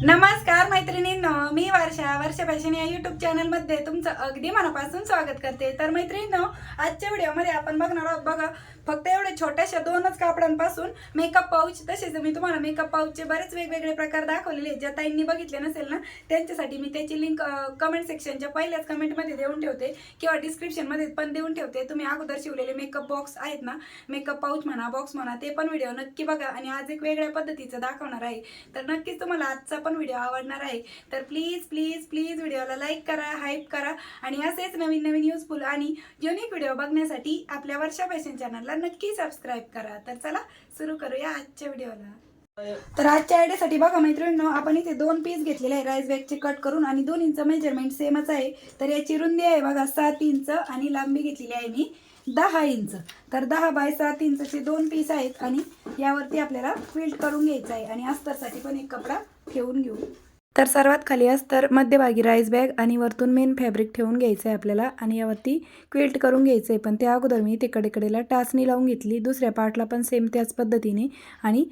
नमस्कार मैत्रिणींनो, मी वर्षा फॅशन या यूट्यूब चॅनलमध्ये तुमचं अगदी मनापासून स्वागत करते। तर मैत्रिणींनो, आजच्या व्हिडिओमध्ये आपण बघणार आहोत बघा, फक्त एवढे छोट्याशा दोनच कापडांपासून मेकअप पाऊच, तसेच मी तुम्हाला मेकअप पाऊचचे बरेच वेगवेगळे प्रकार दाखवलेले, ज्या ताईंनी बघितले नसेल ना त्यांच्यासाठी मी त्याची लिंक कमेंट सेक्शनच्या पहिल्याच कमेंटमध्ये देऊन ठेवते किंवा डिस्क्रिप्शनमध्ये पण देऊन ठेवते। तुम्ही अगोदर शिवलेले मेकअप बॉक्स आहेत ना, मेकअप पाऊच म्हणा, बॉक्स म्हणा, ते पण व्हिडिओ नक्की बघा। आणि आज एक वेगळ्या पद्धतीचं दाखवणार आहे, तर नक्कीच तुम्हाला आजचा पण व्हिडिओ आवडणार आहे। तर प्लीज प्लीज प्लीज व्हिडिओला लाईक करा, हाईप करा आणि असेच नवीन नवीन युजफुल आणि युनिक व्हिडिओ बघण्यासाठी आपल्या वर्षा फॅशन चॅनलला नक्की सबस्क्राईब करा। तर चला सुरू करूया आजच्या व्हिडिओला। तर आजच्या आयडियासाठी बघा मैत्रिणींनो, आपण इथे दोन पीस घेतलेले आहे राईस बॅगचे कट करून आणि 2 इंच मेजरमेंट सेमच आहे। तर याची रुंदी आहे बघा 7 इंच आणि लांबी घेतलेली आहे मी 10 इंच। तर 10 बाय 7 इंचचे दोन पीस आहेत आणि यावरती आपल्याला क्विल्ट करून घ्यायचं आहे आणि अस्तरसाठी पण एक कपडा ठेवून घेऊ। तर सर्वात खाली अस्तर, मध्यभागी राईस बॅग आणि वरतून मेन फॅब्रिक ठेवून घ्यायचं आहे आपल्याला आणि यावरती क्विल्ट करून घ्यायचं आहे। पण त्या अगोदर मी इथे कडेकडेला टाचणी लावून घेतली, दुसऱ्या पार्टला पण सेम त्याच पद्धतीने आणि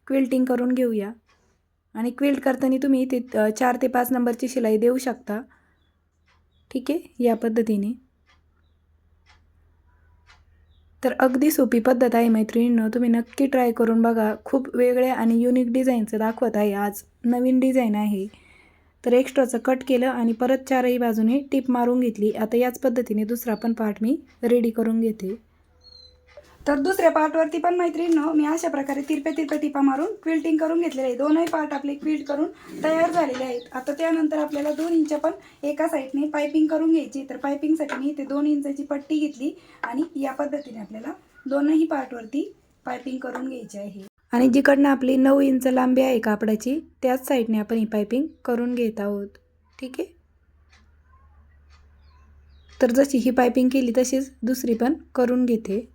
क्विल्टिंग करून घेऊया। आणि क्विल्ट करताना तुम्ही इथे 4 ते 5 नंबरची शिलाई देऊ शकता, ठीक आहे, या पद्धतीने। तर अगदी सोपी पद्धत आहे मैत्रिणींनो, तुम्ही नक्की ट्राय करून बघा। खूप वेगळ्या आणि युनिक डिझाईनचं दाखवत आहे, आज नवीन डिझाईन आहे। तर एक्स्ट्राचं कट केलं आणि परत चारही बाजूने टिप मारून घेतली। आता याच पद्धतीने दुसरा पण पार्ट मी रेडी करून घेते। तर दुसऱ्या पार्टवरती पण मैत्रिणींनो, मी अशा प्रकारे तिरप्या टिपा मारून क्विल्टिंग करून घेतलेले आहे। दोनही पार्ट आपले क्विल्ट करून तयार झालेले आहेत। आता त्यानंतर आपल्याला 2 इंच पण एका साईडने पायपिंग करून घ्यायची। तर पायपिंगसाठी मी इथे 2 इंचाची पट्टी घेतली आणि या पद्धतीने आपल्याला दोनही पार्टवरती पायपिंग करून घ्यायची आहे। आणि जिकडनं आपली 9 इंच लांबी आहे कापडाची, त्याच साईडने आपण ही पायपिंग करून घेत आहोत, ठीक आहे। तर जशी ही पायपिंग केली तशीच दुसरी पण करून घेते।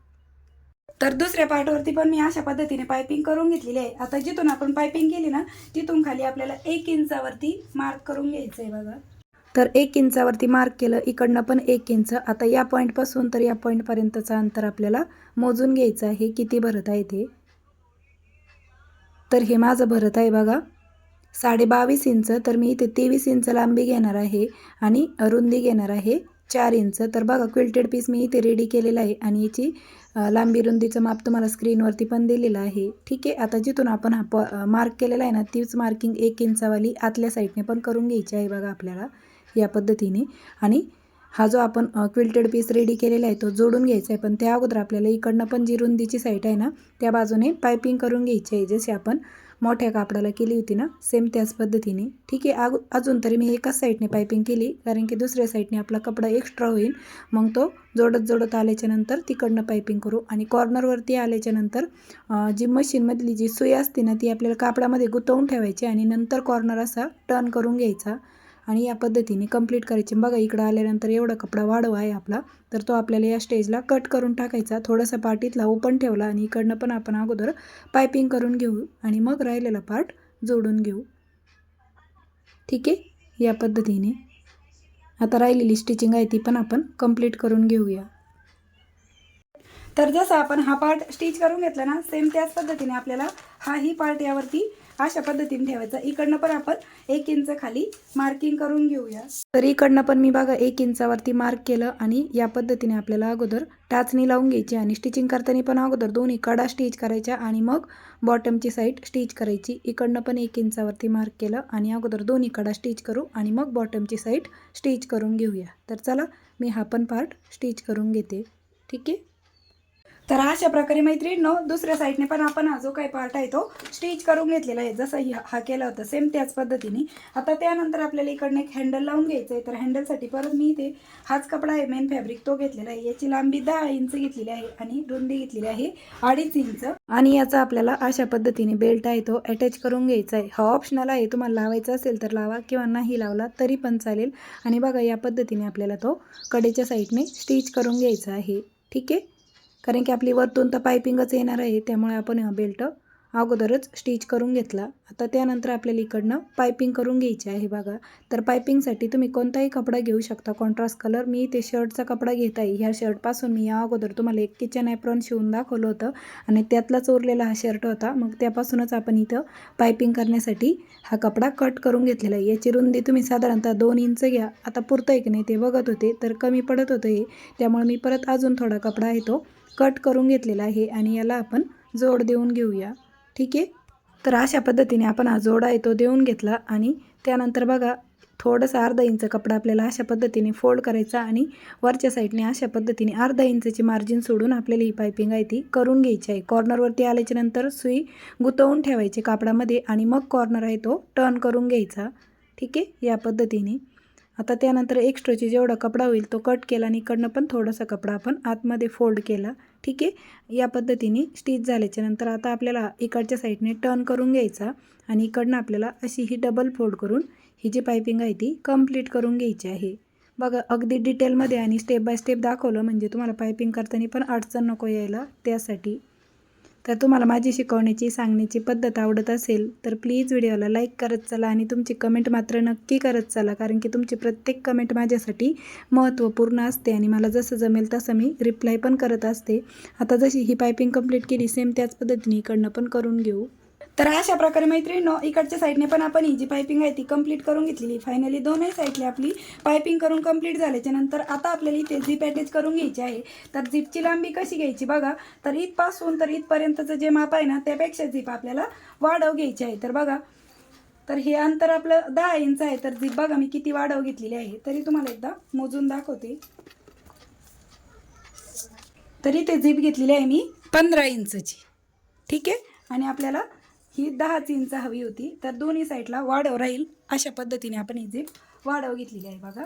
तर दुसऱ्या पार्टवरती पण मी अशा पद्धतीने पायपिंग करून घेतलेली आहे। आता जिथून आपण पायपिंग केली ना, तिथून खाली आपल्याला 1 इंचावरती मार्क करून घ्यायचं आहे बघा। तर 1 इंचावरती मार्क केलं, इकडनं पण 1 इंच। आता या पॉईंटपासून तर या पॉईंटपर्यंतचं अंतर आपल्याला मोजून घ्यायचं आहे, किती भरत आहे ते। तर हे माझं भरत आहे बघा 22.5 इंच। तर मी इथे 23 इंच लांबी घेणार आहे आणि रुंदी घेणार आहे 4 इंच। तर बघा, क्विल्टेड पीस मी इथे रेडी केलेला आहे आणि याची लांबी रुंदीचं माप तुम्हाला स्क्रीनवरती पण दिलेलं आहे, ठीक आहे। आता जिथून आपण हा मार्क केलेला आहे ना, तीच मार्किंग 1 इंचावाली आतल्या साईडने पण करून घ्यायची आहे बघा आपल्याला, या पद्धतीने। आणि हा जो आपण क्विल्टेड पीस रेडी केलेला आहे तो जोडून घ्यायचा आहे। पण त्या अगोदर आपल्याला इकडनं पण जी रुंदीची साईड आहे ना, त्या बाजूने पायपिंग करून घ्यायची आहे, जशी आपण मोठ्या कापडाला केली होती ना, सेम त्याच पद्धतीने, ठीक आहे। अजून तरी मी एकाच साईडने पायपिंग केली, कारण की दुसऱ्या साईडने आपला कपडा एक्स्ट्रा होईल। मग तो जोडत आल्याच्या नंतर तिकडनं पायपिंग करू आणि कॉर्नरवरती आल्याच्या नंतर जी मशीनमधली जी सुई असते ना, ती आपल्याला कापडामध्ये गुंतवून ठेवायची आणि नंतर कॉर्नर असा टर्न करून घ्यायचा आणि या पद्धतीने कंप्लीट करायची। बघा, इकडं आल्यानंतर एवढा कपडा वाढव आहे आपला, तर तो आपल्याला या स्टेजला कट करून टाकायचा। थोडासा पार्ट इथला ओपन ठेवला आणि इकडनं पण आपण अगोदर पायपिंग करून घेऊ आणि मग राहिलेला पार्ट जोडून घेऊ, ठीक आहे, या पद्धतीने। आता राहिलेली स्टिचिंग आहे ती पण आपण कंप्लीट करून घेऊया। तर जसं आपण हा पार्ट स्टिच करून घेतला ना, सेम त्याच पद्धतीने आपल्याला हाही पार्ट यावरती अशा पद्धतीने ठेवायचा। इकडनं पण आपण 1 इंच खाली मार्किंग करून घेऊया। तर इकडनं पण मी बघा 1 इंचावरती मार्क केलं आणि या पद्धतीने आपल्याला अगोदर टाचणी लावून घ्यायची आणि स्टिचिंग करताना पण अगोदर दोन्ही कडा स्टिच करायच्या आणि मग बॉटमची साईड स्टिच करायची। इकडनं पण 1 इंचावरती मार्क केलं आणि अगोदर दोन्ही कडा स्टिच करू आणि मग बॉटमची साईड स्टिच करून घेऊया। तर चला, मी हा पण पार्ट स्टिच करून घेते, ठीक आहे। तर अशा प्रकारे मैत्रिणींनो, दुसऱ्या साईडने पण आपण हा जो काही पार्ट आहे तो स्टिच करून घेतलेला आहे, जसं हा केला होता सेम त्याच पद्धतीने। आता त्यानंतर आपल्याला इकडनं एक हँडल लावून घ्यायचं आहे। तर हँडलसाठी परत मी इथे हाच कपडा आहे मेन फॅब्रिक, तो घेतलेला आहे। याची लांबी 10 इंच घेतलेली आहे आणि रुंदी घेतलेली आहे 2.5 इंच आणि याचा आपल्याला अशा पद्धतीने बेल्ट आहे तो अटॅच करून घ्यायचा आहे। हा ऑप्शनल आहे, तुम्हाला लावायचा असेल तर लावा किंवा नाही लावला तरी पण चालेल। आणि बघा, या पद्धतीने आपल्याला तो कडेच्या साईडने स्टिच करून घ्यायचा आहे, ठीक आहे। कारण की आपली वरतून तर पायपिंगच येणार आहे, त्यामुळे आपण हा बेल्ट अगोदरच स्टिच करून घेतला. आता त्यानंतर आपल्याला इकडनं पायपिंग करून घ्यायची आहे बघा. तर पायपिंगसाठी तुम्ही कोणताही कपडा घेऊ शकता कॉन्ट्रास्ट कलर. मी इथे शर्टचा कपडा घेत आहे. ह्या शर्टपासून मी या अगोदर तुम्हाला एक किचन ॲप्रॉन शिवून दाखवलं होतं आणि त्यातलाच उरलेला हा शर्ट होता. मग त्यापासूनच आपण इथं पायपिंग करण्यासाठी हा कपडा कट करून घेतलेला आहे. याची रुंदी तुम्ही साधारणतः 2 इंच घ्या. आता पुरतं आहे की नाही ते बघत होते तर कमी पडत होतं हे, त्यामुळे मी परत अजून थोडा कपडा आहे तो कट करून घेतलेला आहे आणि याला आपण जोड देऊन घेऊया. ठीक आहे. तर अशा पद्धतीने आपण हा जोड आहे तो देऊन घेतला आणि त्यानंतर बघा थोडंसं अर्धा इंच कपडा आपल्याला अशा पद्धतीने फोल्ड करायचा आणि वरच्या साईडने अशा पद्धतीने अर्धा इंचची मार्जिन सोडून आपल्याला ही पायपिंग आहे ती करून घ्यायची आहे. कॉर्नरवरती आल्याच्या नंतर सुई गुंतवून ठेवायची कापडामध्ये आणि मग कॉर्नर आहे तो टर्न करून घ्यायचा. ठीक आहे, या पद्धतीने. आता त्यानंतर एक्स्ट्राची जेवढा कपडा होईल तो कट केला आणि इकडनं पण थोडासा कपडा आपण आतमध्ये फोल्ड केला. ठीक आहे, या पद्धतीने स्टिच झाल्याच्या नंतर आता आपल्याला इकडच्या साईडने टर्न करून घ्यायचा आणि इकडनं आपल्याला अशी ही डबल फोल्ड करून ही जी पायपिंग आहे ती कंप्लीट करून घ्यायची आहे. बघा अगदी डिटेलमध्ये आणि स्टेप बाय स्टेप दाखवलं म्हणजे तुम्हाला पायपिंग करताना पण अडचण नको यायला त्यासाठी. तर तुम्हाला माझी शिकवण्याची सांगण्याची पद्धत आवडत असेल तर प्लीज व्हिडिओला लाईक करत चला आणि तुमची कमेंट मात्र नक्की करत चला, कारण की तुमची प्रत्येक कमेंट माझ्यासाठी महत्त्वपूर्ण असते आणि मला जसं जमेल तसं मी रिप्लाय पण करत असते. आता जशी ही पायपिंग कंप्लीट केली सेम त्याच पद्धतीने इकडनं पण करून घेऊ. तर अशा प्रकारे मैत्रिणींनो इकडच्या साईडने पण आपण ही जी पायपिंग आहे ती कंप्लीट करून घेतलेली. फायनली दोनही साईडने आपली पायपिंग करून कंप्लीट झाल्याच्या नंतर आता आपल्याला इथे झिप अटॅच करून घ्यायची आहे. तर झिपची लांबी कशी घ्यायची बघा, तर इथपासून तर इथपर्यंतचं जे माप आहे ना त्यापेक्षा झिप आपल्याला वाढव घ्यायची आहे. तर बघा, तर हे अंतर आपलं 10 इंच आहे. तर झिप बघा मी किती वाढव घेतलेली आहे तरी तुम्हाला एकदा मोजून दाखवते. तरी ते झिप घेतलेली आहे मी 15 इंचची. ठीक आहे, आणि आपल्याला ही 10 इंच हवी होती. तर दोन्ही साईडला वाढव राहील अशा पद्धतीने आपण ही झिप वाढव घेतलेली आहे बघा,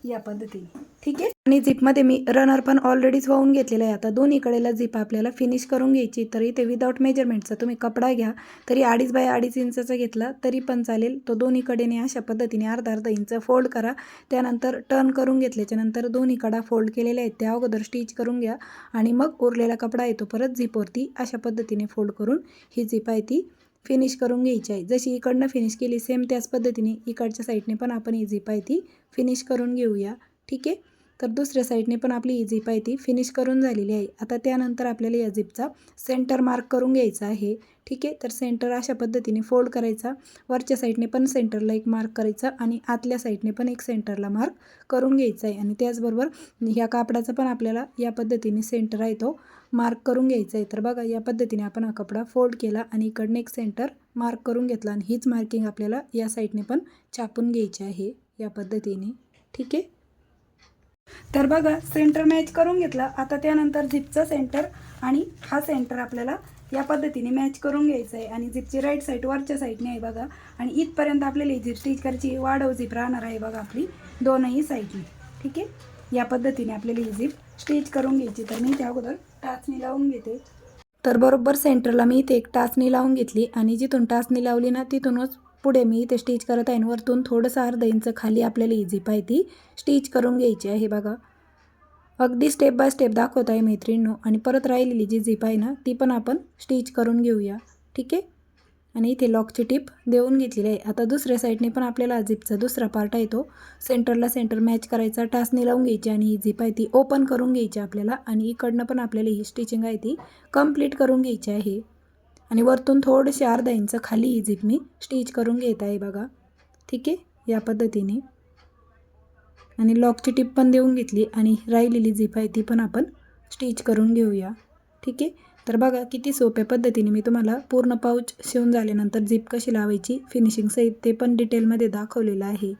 या पद्धतीने. ठीक आहे, आणि झिपमध्ये मी रनर पण ऑलरेडीच वाहून घेतलेला आहे. आता दोन्ही कडेला झिप आपल्याला फिनिश करून घ्यायची. तर इथे विदाऊट मेजरमेंटचा तुम्ही कपडा घ्या, तरी 2.5 बाय 2.5 इंचाचा घेतला तरी पण चालेल. तो दोन्ही कडेने अशा पद्धतीने अर्धा इंच फोल्ड करा. त्यानंतर टर्न करून घेतल्याच्या नंतर दोन्ही कडा फोल्ड केलेल्या आहेत त्या अगोदर स्टिच करून घ्या आणि मग उरलेला कपडा आहे तो परत झिपवरती अशा पद्धतीने फोल्ड करून ही झिप आहे ती फिनिश करून घ्यायची आहे. जशी इकडनं फिनिश केली सेम त्याच पद्धतीने इकडच्या साईडने पण आपण ही झिप आहे ती फिनिश करून घेऊया. ठीक आहे, तर दुसऱ्या साईडने पण आपली ही झिप आहे ती फिनिश करून झालेली आहे. आता त्यानंतर आपल्याला या झिपचा सेंटर मार्क करून घ्यायचा आहे. ठीक आहे, तर सेंटर अशा पद्धतीने फोल्ड करायचा. वरच्या साईडने पण सेंटरला एक मार्क करायचा आणि आतल्या साईडने पण एक सेंटरला मार्क करून घ्यायचा आहे. आणि त्याचबरोबर ह्या कापडाचा पण आपल्याला या पद्धतीने सेंटर आहे तो मार्क करून घ्यायचा आहे. तर बघा या पद्धतीने आपण हा कपडा फोल्ड केला आणि इकडनं एक सेंटर मार्क करून घेतला आणि हीच मार्किंग आपल्याला या साईडने पण छापून घ्यायची आहे या पद्धतीने. ठीक आहे, तर बघा सेंटर मॅच करून घेतला. आता त्यानंतर झिपचा सेंटर आणि हा सेंटर आपल्याला या पद्धतीने मॅच करून घ्यायचं आहे आणि झिपची राईट साईड वरच्या साईडने आहे बघा आणि इथपर्यंत आपल्याला झिप स्टिच करायची. वाढव झिप राहणार आहे बघा आपली दोनही साईडने. ठीक आहे, या पद्धतीने आपल्याला ही झिप स्टिच करून घ्यायची. तर मी त्या अगोदर टाचणी लावून घेते. तर बरोबर सेंटरला मी इथे एक टाचणी लावून घेतली आणि जिथून टाचणी लावली ना तिथूनच पुढे मी इथे स्टिच करत आहे. वरतून थोडंसं अर्धा इंच खाली आपल्याला ही झिप आहे ती स्टिच करून घ्यायची आहे बघा. अगदी स्टेप बाय स्टेप दाखवत आहे मैत्रिणींनो. आणि परत राहिलेली जी झिप आहे ना ती पण आपण स्टिच करून घेऊया. ठीक आहे, आणि इथे लॉकची टिप देऊन घेतलेली आहे. आता दुसऱ्या साईडने पण आपल्याला झिपचा दुसरा पार्ट आहे तो सेंटरला सेंटर मॅच करायचा, टाचणी लावून घ्यायची आणि ही झिप आहे ती ओपन करून घ्यायची आपल्याला आणि इकडनं पण आपल्याला ही स्टिचिंग आहे ती कंप्लीट करून घ्यायची आहे. आणि वरतून थोडेसे अर्धा इंच खाली ही झिप मी स्टिच करून घेत आहे बघा. ठीक आहे, या पद्धतीने. आणि लॉकची टिप पण देऊन घेतली आणि राहिलेली झिप आहे ती पण आपण स्टिच करून घेऊया. ठीक आहे, तर बघा किती सोप्या पद्धतीने मी तुम्हाला पूर्ण पाऊच शिवून झाल्यानंतर झिप कशी लावायची फिनिशिंग सहित ते पण डिटेलमध्ये दाखवलेलं आहे.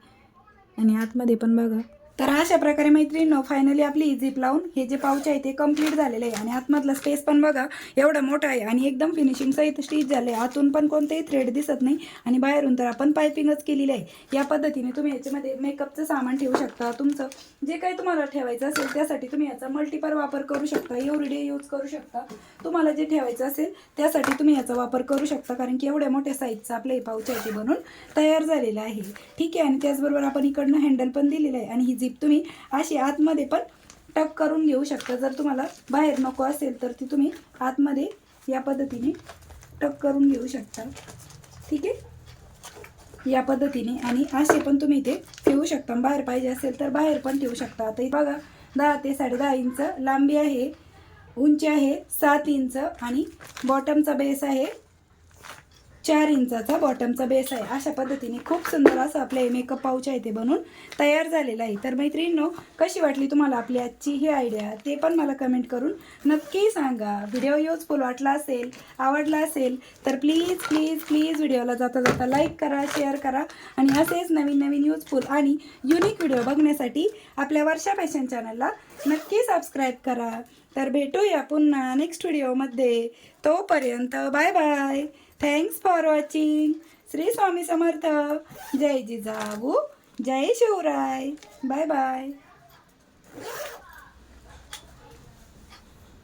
आणि आतमध्ये पण बघा. तर अशा प्रकारे मैत्रिणींनो फायनली आपली ही झिप लावून हे जे पाऊच आहे ते कंप्लीट झालेलं आहे. आणि आतमधला स्पेस पण बघा एवढा मोठा आहे आणि एकदम फिनिशिंग सहित स्टिच झाले. आतून पण कोणतेही थ्रेड दिसत नाही आणि बाहेरून तर आपण पायपिंगच केलेली आहे. या पद्धतीने तुम्ही याच्यामध्ये मेकअपचं सामान ठेवू शकता. तुमचं जे काही तुम्हाला ठेवायचं असेल त्यासाठी तुम्ही याचा मल्टीपर वापर करू शकता. एव्हरीडे यूज करू शकता. तुम्हाला जे ठेवायचं असेल त्यासाठी तुम्ही याचा वापर करू शकता, कारण की एवढ्या मोठ्या साईजचं आपलं हे पाऊच आहे ते बनून तयार झालेलं आहे. ठीक आहे, आणि त्याचबरोबर आपण इकडनं हँडल पण दिलेलं आहे आणि ही झिप तुम्ही अशी आतमध्ये पण टक करून घेऊ शकता. जर तुम्हाला बाहेर नको असेल तर ती तुम्ही आतमध्ये या पद्धतीने टक करून घेऊ शकता. ठीक आहे, या पद्धतीने. आणि असे पण तुम्ही इथे ठेवू शकता. बाहेर पाहिजे असेल तर बाहेर पण ठेवू शकता. आता बघा 10 ते 10.5 इंच लांबी आहे, उंची आहे 7 इंच आणि बॉटमचा बेस आहे 4 इंचाचा बॉटमचा बेस आहे. अशा पद्धतीने खूप सुंदर असं आपले मेकअप पाऊच आहे ते बनून तयार झालेलं आहे. तर मैत्रिणींनो, कशी वाटली तुम्हाला आपली आजची ही आयडिया ते पण मला कमेंट करून नक्की सांगा. व्हिडिओ युजफुल वाटला असेल, आवडला असेल तर प्लीज प्लीज प्लीज व्हिडिओला जाता जाता लाईक करा, शेअर करा आणि असेच नवीन नवीन युजफुल आणि युनिक व्हिडिओ बघण्यासाठी आपल्या वर्षा फॅशन चॅनलला नक्की सबस्क्राईब करा. तर भेटूया पुन्हा नेक्स्ट व्हिडिओमध्ये. तोपर्यंत bye bye. Thanks for watching. Shri Swami Samarth. जय जिजाऊ, जय शिवराय. Bye bye.